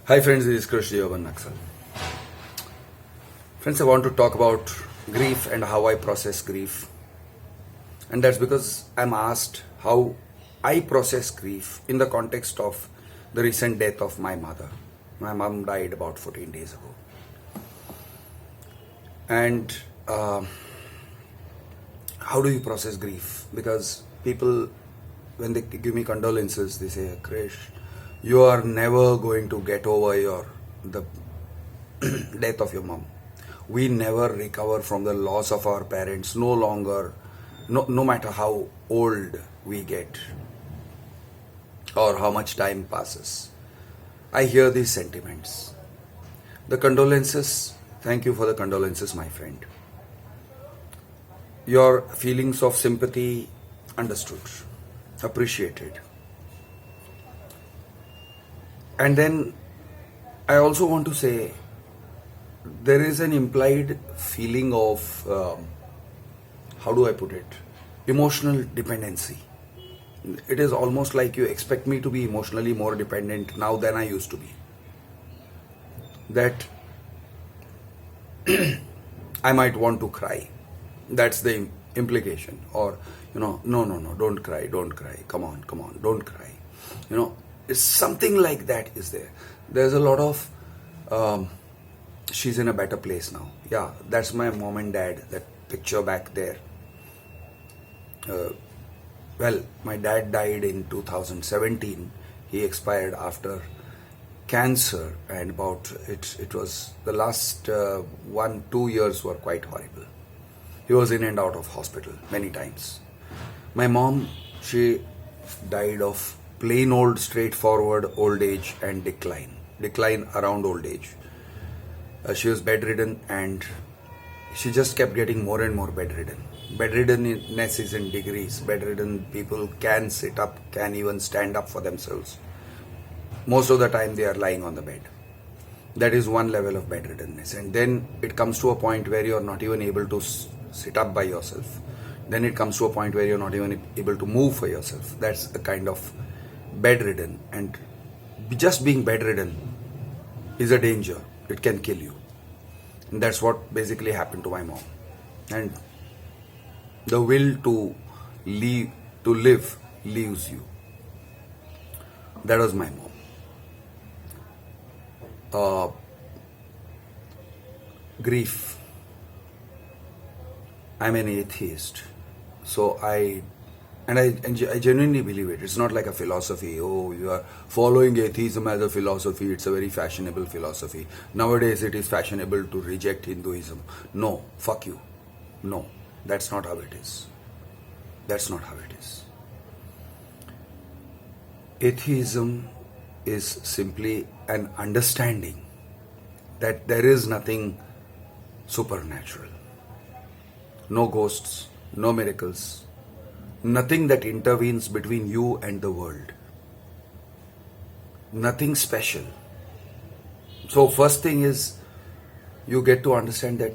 Hi friends, this is Krishnaraj Rao. Friends, I want to talk about grief and how I process grief. And that's because I'm asked how I process grief in the context of the recent death of my mother. My mom died about 14 days ago. And how do you process grief? Because people, when they give me condolences, they say, Krish, you are never going to get over the death of your mom. We never recover from the loss of our parents, no matter how old we get or how much time passes. I hear these sentiments. The condolences, thank you for the condolences, my friend. Your feelings of sympathy, understood, appreciated. And then I also want to say there is an implied feeling of, how do I put it, emotional dependency. It is almost like you expect me to be emotionally more dependent now than I used to be. That I might want to cry. That's the implication. Or, no, don't cry, come on, don't cry. It's something like that is there. There's a lot of, she's in a better place now. Yeah, that's my mom and dad, that picture back there. Well, my dad died in 2017. He expired after cancer, and it was the last 1-2 years were quite horrible. He was in and out of hospital many times. My mom, she died of plain old straightforward old age and decline around old age. She was bedridden and she just kept getting more and more bedridden. Bedriddenness is in degrees. Bedridden people can sit up, can even stand up for themselves. Most of the time they are lying on the bed. That is one level of bedriddenness. And then it comes to a point where you are not even able to sit up by yourself. Then it comes to a point where you're not even able to move for yourself. That's a kind of bedridden. And just being bedridden is a danger. It can kill you. And that's what basically happened to my mom. And the will to live leaves you. That was my mom. Grief. I'm an atheist. So I genuinely believe it. It's not like a philosophy. Oh, you are following atheism as a philosophy. It's a very fashionable philosophy. Nowadays it is fashionable to reject Hinduism. No, fuck you. No, that's not how it is. That's not how it is. Atheism is simply an understanding that there is nothing supernatural. No ghosts, no miracles, nothing that intervenes between you and the world. Nothing special. So first thing is you get to understand that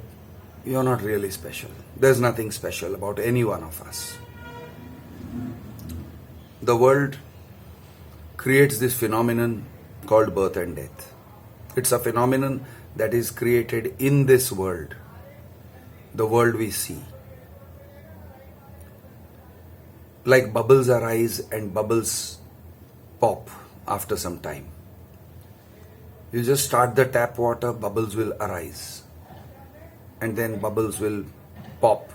you're not really special. There's nothing special about any one of us. The world creates this phenomenon called birth and death. It's a phenomenon that is created in this world, the world we see. Like bubbles arise and bubbles pop after some time. You just start the tap water, bubbles will arise. And then bubbles will pop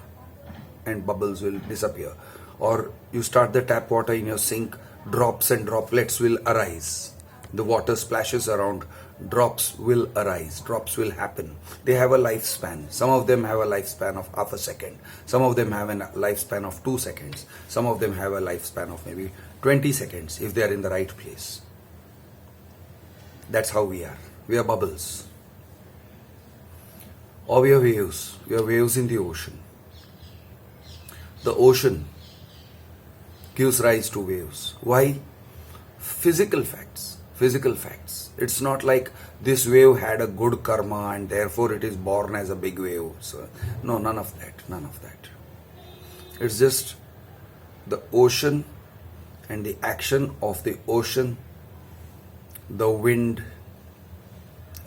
and bubbles will disappear. Or you start the tap water in your sink, drops and droplets will arise. The water splashes around, drops will arise, drops will happen. They have a lifespan. Some of them have a lifespan of half a second. Some of them have a lifespan of 2 seconds. Some of them have a lifespan of maybe 20 seconds if they are in the right place. That's how we are. We are bubbles. Or we are waves. We are waves in the ocean. The ocean gives rise to waves. Why? Physical facts. It's not like this wave had a good karma and therefore it is born as a big wave. So, no, none of that. It's just the ocean and the action of the ocean, the wind,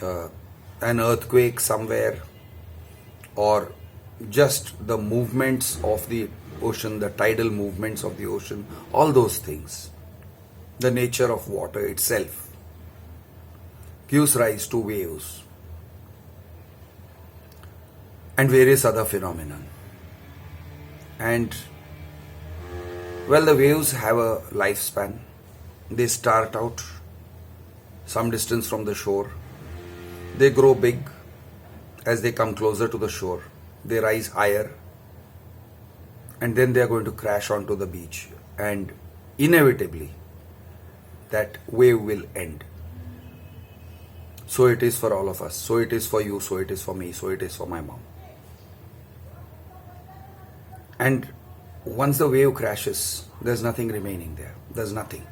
an earthquake somewhere, or just the movements of the ocean, the tidal movements of the ocean, all those things, the nature of water itself gives rise to waves and various other phenomena. And well, the waves have a lifespan. They start out some distance from the shore. They grow big as they come closer to the shore. They rise higher, and then they are going to crash onto the beach. And inevitably, that wave will end. So it is for all of us. So it is for you. So it is for me. So it is for my mom. And once the wave crashes, there's nothing remaining there. There's nothing.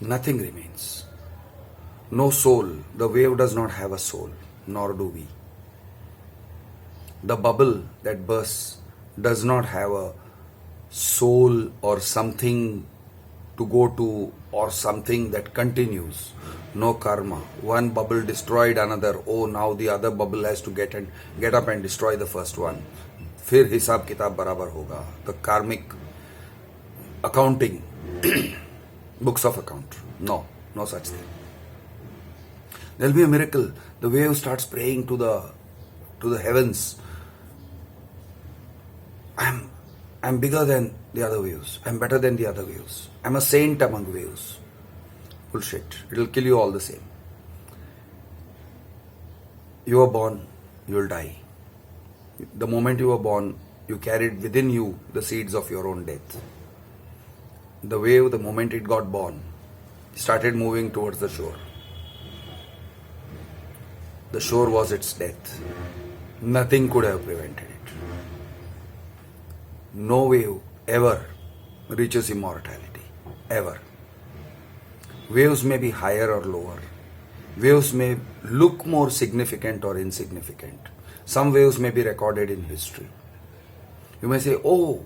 Nothing remains. No soul. The wave does not have a soul, nor do we. The bubble that bursts does not have a soul or something to go to, or something that continues. No karma. One bubble destroyed another. Oh, now the other bubble has to get up and destroy the first one. फिर हिसाब किताब बराबर होगा. The karmic accounting, books of account. No such thing. There'll be a miracle. The wave starts praying to the heavens. I'm bigger than the other waves. I'm better than the other waves. I'm a saint among waves. Bullshit. It'll kill you all the same. You are born, you will die. The moment you were born, you carried within you the seeds of your own death. The wave, the moment it got born, started moving towards the shore. The shore was its death. Nothing could have prevented it. No wave ever reaches immortality. Ever. Waves may be higher or lower. Waves may look more significant or insignificant. Some waves may be recorded in history. You may say, oh,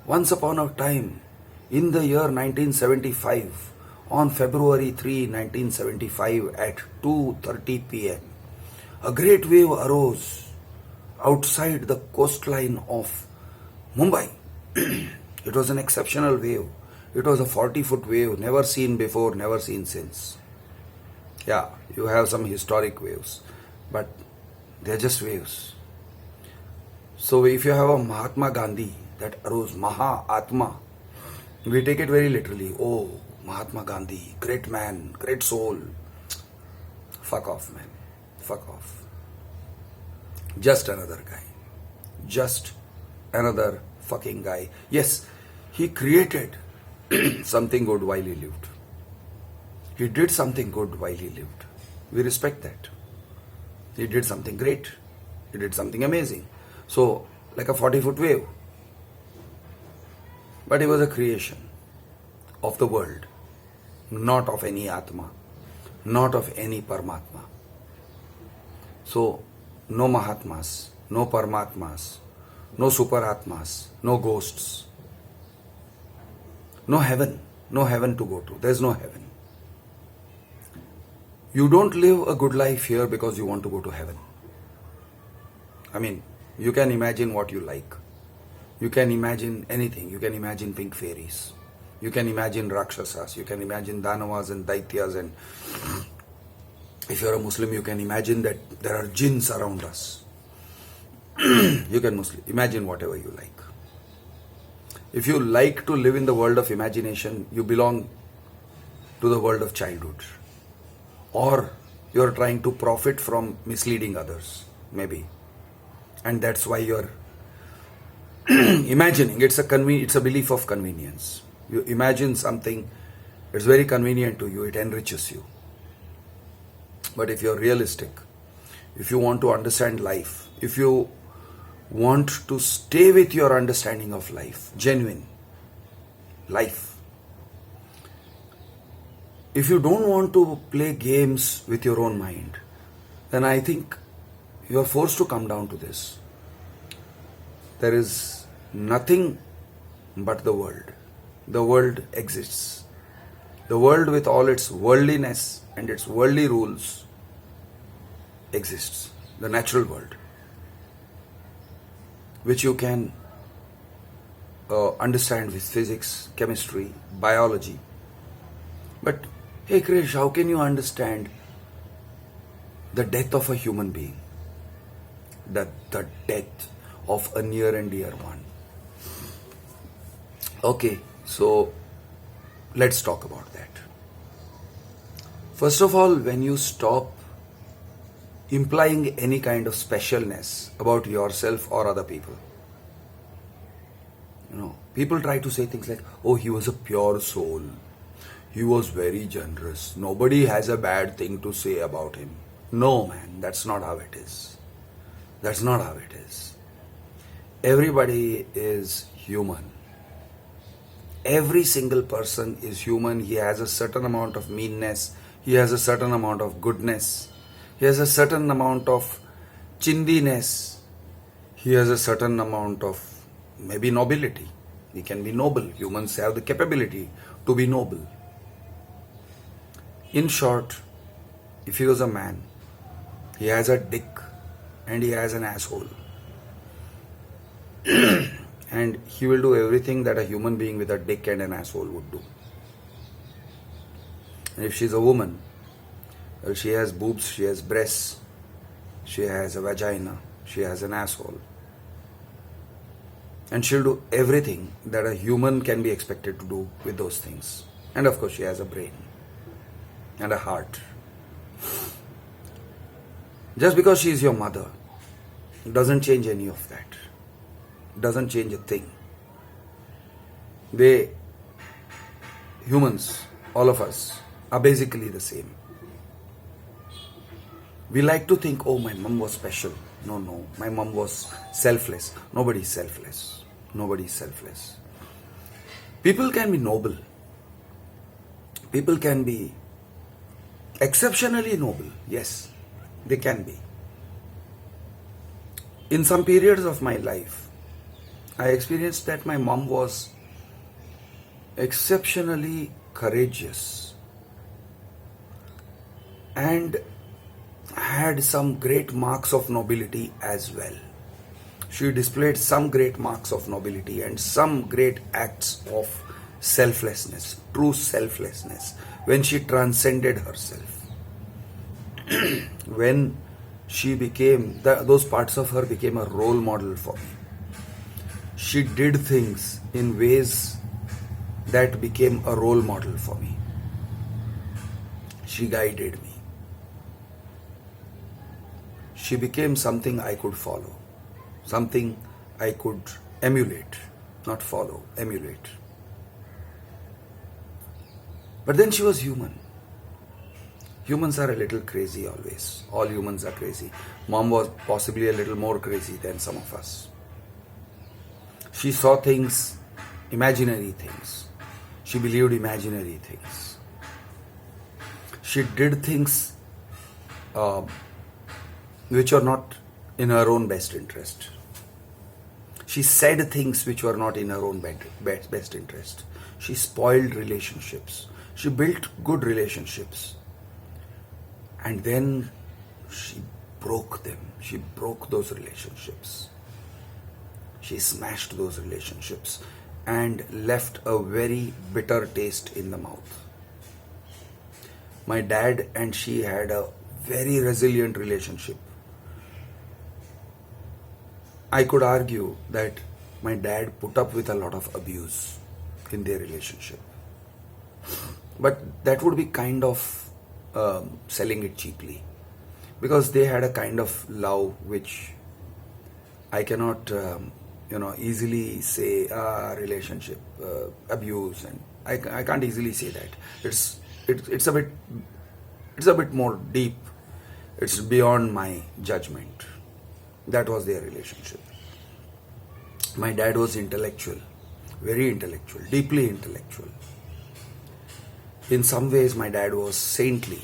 once upon a time, in the year 1975, on February 3, 1975 at 2:30 p.m., a great wave arose outside the coastline of Mumbai. It was an exceptional wave. It was a 40-foot wave, never seen before, never seen since. Yeah, you have some historic waves, but they're just waves. So if you have a Mahatma Gandhi that arose, Maha-Atma, we take it very literally. Oh, Mahatma Gandhi, great man, great soul. Fuck off, man. Fuck off. Just another guy. Just another fucking guy. Yes, he created something good while he lived. He did something good while he lived. We respect that. He did something great. He did something amazing. So, like a 40-foot wave. But he was a creation of the world, not of any Atma, not of any Paramatma. So, no Mahatmas, no Paramatmas, no Superatmas, no ghosts, no heaven to go to. There's no heaven. You don't live a good life here because you want to go to heaven. I mean, you can imagine what you like. You can imagine anything. You can imagine pink fairies. You can imagine Rakshasas. You can imagine Danavas and Daityas. And if you're a Muslim, you can imagine that there are jinns around us. You can imagine whatever you like. If you like to live in the world of imagination, you belong to the world of childhood. Or you're trying to profit from misleading others, maybe. And that's why you're imagining. It's a belief of convenience. You imagine something, it's very convenient to you, it enriches you. But if you're realistic, if you want to understand life, if you want to stay with your understanding of life, genuine life, if you don't want to play games with your own mind, then I think you are forced to come down to this. There is nothing but the world. The world exists. The world with all its worldliness and its worldly rules exists. The natural world, which you can understand with physics, chemistry, biology. But hey Krish, how can you understand the death of a human being? The death of a near and dear one. Okay, so let's talk about that. First of all, when you stop implying any kind of specialness about yourself or other people, people try to say things like, oh, he was a pure soul. He was very generous. Nobody has a bad thing to say about him. No, man, that's not how it is. That's not how it is. Everybody is human. Every single person is human. He has a certain amount of meanness. He has a certain amount of goodness. He has a certain amount of chindiness. He has a certain amount of maybe nobility. He can be noble. Humans have the capability to be noble. In short, if he was a man, he has a dick and he has an asshole. And he will do everything that a human being with a dick and an asshole would do. And if she's a woman, well, she has boobs, she has breasts, she has a vagina, she has an asshole. And she'll do everything that a human can be expected to do with those things. And of course, she has a brain and a heart. Just because she is your mother doesn't change any of that. Doesn't change a thing. Humans, all of us, are basically the same. We like to think, oh, my mom was special. No, my mom was selfless. Nobody is selfless. Nobody is selfless. People can be noble. People can be exceptionally noble. Yes, they can be. In some periods of my life, I experienced that my mom was exceptionally courageous and had some great marks of nobility as well. She displayed some great marks of nobility and some great acts of selflessness, true selflessness, when she transcended herself. When she became, those parts of her became a role model for me. She did things in ways that became a role model for me. She guided me. She became something I could follow, something I could emulate, not follow, emulate. But then she was human. Humans are a little crazy always. All humans are crazy. Mom was possibly a little more crazy than some of us. She saw things, imaginary things. She believed imaginary things. She did things which are not in her own best interest. She said things which were not in her own best interest. She spoiled relationships. She built good relationships. And then she broke them. She broke those relationships. She smashed those relationships and left a very bitter taste in the mouth. My dad and she had a very resilient relationship. I could argue that my dad put up with a lot of abuse in their relationship. But that would be kind of selling it cheaply, because they had a kind of love which I cannot easily say relationship abuse, and I can't easily say that. It's a bit more deep. It's beyond my judgment. That was their relationship. My dad was intellectual, very intellectual, deeply intellectual. In some ways, my dad was saintly.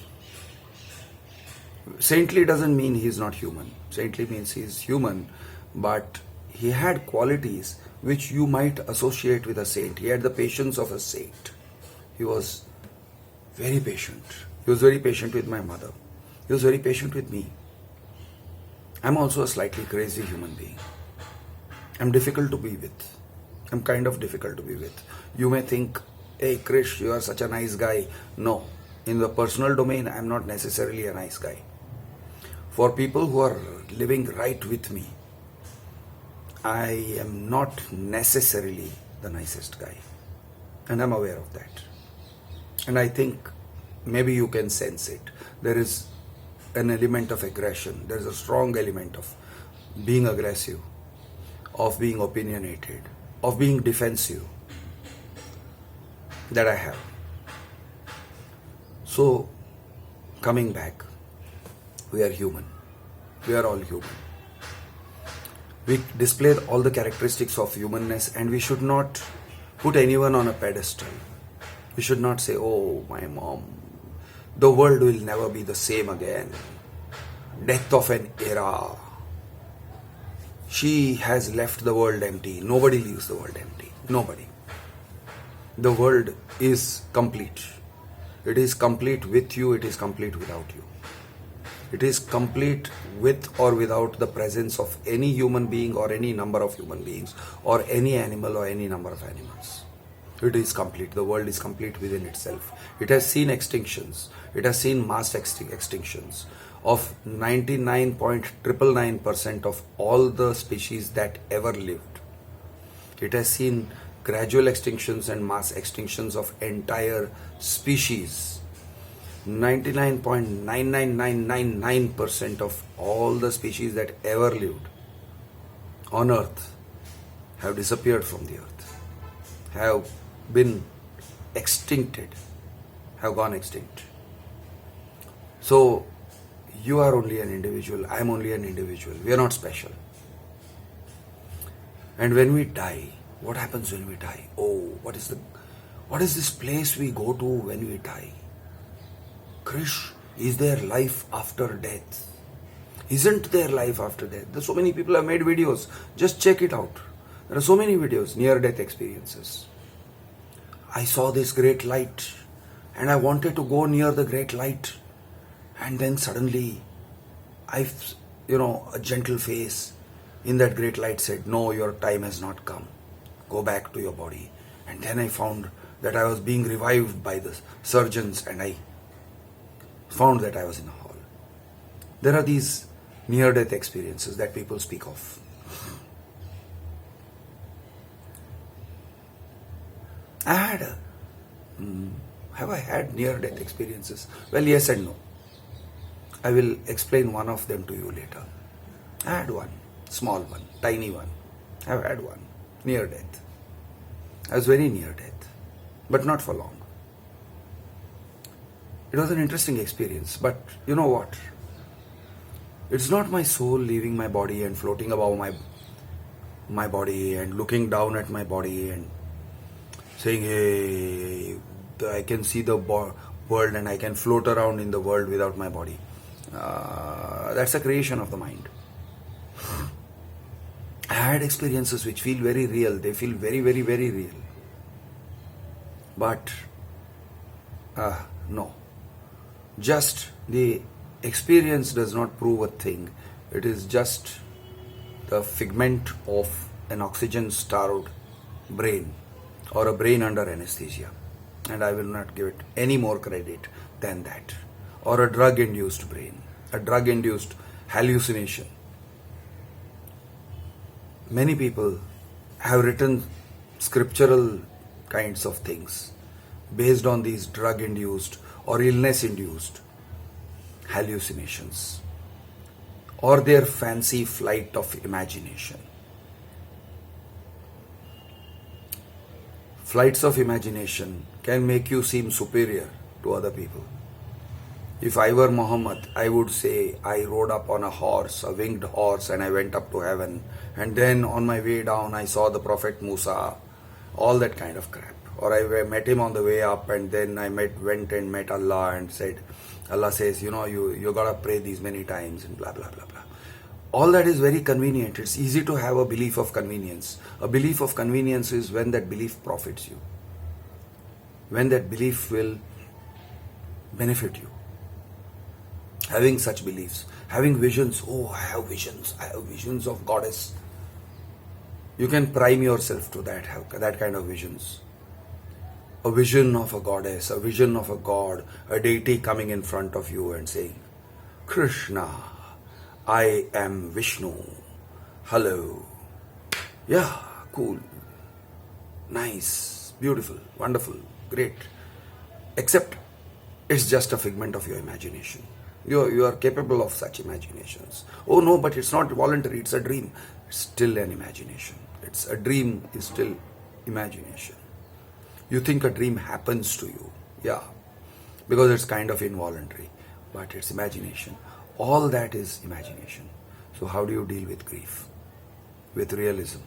Saintly doesn't mean he's not human. Saintly means he's human, but he had qualities which you might associate with a saint. He had the patience of a saint. He was Very patient. He was very patient with my mother. He was very patient with me. I'm also a slightly crazy human being. I'm difficult to be with. I'm kind of difficult to be with. You may think, hey Krish, you are such a nice guy. No, in the personal domain, I'm not necessarily a nice guy. For people who are living right with me, I am not necessarily the nicest guy. And I'm aware of that. And I think maybe you can sense it. There is an element of aggression. There is a strong element of being aggressive, of being opinionated, of being defensive that I have. So, coming back, we are human. We are all human. We display all the characteristics of humanness, and we should not put anyone on a pedestal. We should not say, oh, my mom, the world will never be the same again. Death of an era. She has left the world empty. Nobody leaves the world empty. Nobody. The world is complete. It is complete with you. It is complete without you. It is complete with or without the presence of any human being or any number of human beings or any animal or any number of animals. It is complete. The world is complete within itself. It has seen extinctions. It has seen mass extinctions of 99.999% of all the species that ever lived. It has seen gradual extinctions and mass extinctions of entire species. 99.99999% of all the species that ever lived on earth have disappeared from the earth, have been extincted, have gone extinct. So, you are only an individual, I am only an individual. We are not special. And when we die, what happens when we die? Oh, what is this place we go to when we die? Krish, is there life after death? Isn't there life after death? There's so many people have made videos. Just check it out. There are so many videos, near-death experiences. I saw this great light and I wanted to go near the great light. And then suddenly, a gentle face in that great light said, no, your time has not come. Go back to your body. And then I found that I was being revived by the surgeons and I found that I was in a hall. There are these near-death experiences that people speak of. Have I had near-death experiences? Well, yes and no. I will explain one of them to you later. I had one, small one, tiny one. I've had one, near death. I was very near death, but not for long. It was an interesting experience, but you know what? It's not my soul leaving my body and floating above my body and looking down at my body and saying, hey, I can see the world and I can float around in the world without my body. That's a creation of the mind. I had experiences which feel very real. They feel very, very, very real. But, no. Just the experience does not prove a thing. It is just the figment of an oxygen-starved brain or a brain under anesthesia. And I will not give it any more credit than that. Or a drug-induced brain, a drug-induced hallucination. Many people have written scriptural kinds of things based on these drug-induced or illness-induced hallucinations or their fancy flight of imagination. Flights of imagination can make you seem superior to other people. If I were Muhammad, I would say I rode up on a horse, a winged horse, and I went up to heaven. And then on my way down, I saw the Prophet Musa, all that kind of crap. Or I met him on the way up, and then I went and met Allah and said, Allah says, you gotta pray these many times and blah, blah, blah, blah. All that is very convenient. It's easy to have a belief of convenience. A belief of convenience is when that belief profits you. When that belief will benefit you. Having such beliefs, having visions, oh, I have visions of goddess. You can prime yourself to that kind of visions. A vision of a goddess, a vision of a god, a deity coming in front of you and saying, Krishna, I am Vishnu. Hello. Yeah, cool. Nice, beautiful, wonderful, great. Except it's just a figment of your imagination. You are capable of such imaginations. Oh no, but it's not voluntary, it's a dream. It's still an imagination. It's a dream is still imagination. You think a dream happens to you. Yeah, because it's kind of involuntary. But it's imagination. All that is imagination. So how do you deal with grief? With realism.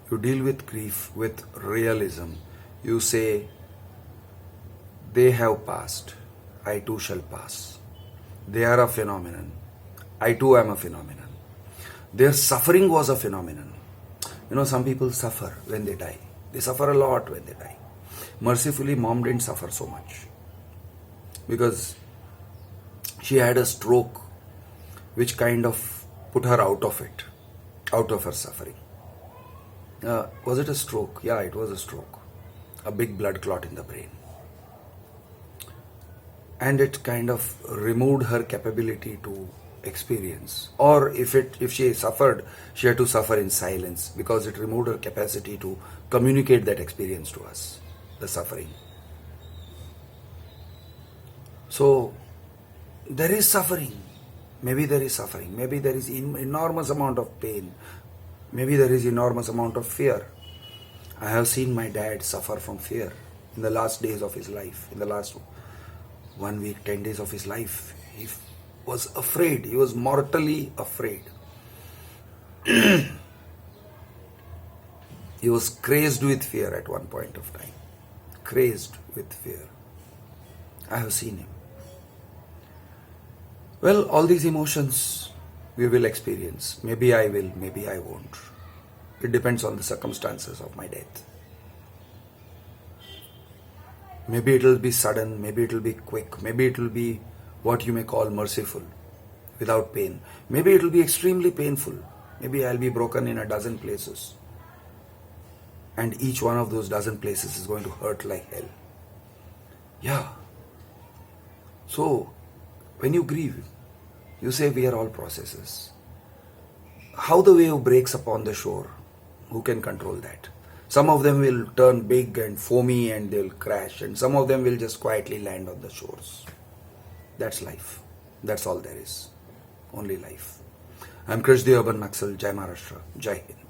You deal with grief with realism. You say, they have passed. I too shall pass. They are a phenomenon. I too am a phenomenon. Their suffering was a phenomenon. Some people suffer when they die. They suffer a lot when they die. Mercifully, mom didn't suffer so much. Because she had a stroke which kind of put her out of it. Out of her suffering. Was it a stroke? Yeah, it was a stroke. A big blood clot in the brain. And it kind of removed her capability to experience. Or if she suffered, she had to suffer in silence because it removed her capacity to communicate that experience to us, the suffering. So, there is suffering. Maybe there is suffering. Maybe there is enormous amount of pain. Maybe there is enormous amount of fear. I have seen my dad suffer from fear in the last days of his life, in the last 1 week, 10 days of his life. He was afraid. He was mortally afraid. He was crazed with fear at one point of time. Crazed with fear. I have seen him. Well, all these emotions we will experience. Maybe I will, maybe I won't. It depends on the circumstances of my death. Maybe it will be sudden, maybe it will be quick, maybe it will be what you may call merciful, without pain. Maybe it will be extremely painful. Maybe I'll be broken in a dozen places. And each one of those dozen places is going to hurt like hell. Yeah. So, when you grieve, you say we are all processes. How the wave breaks upon the shore, who can control that? Some of them will turn big and foamy and they'll crash, and some of them will just quietly land on the shores. That's life. That's all there is. Only life. I'm Krish the Urban Naxal. Jai Maharashtra. Jai Hind.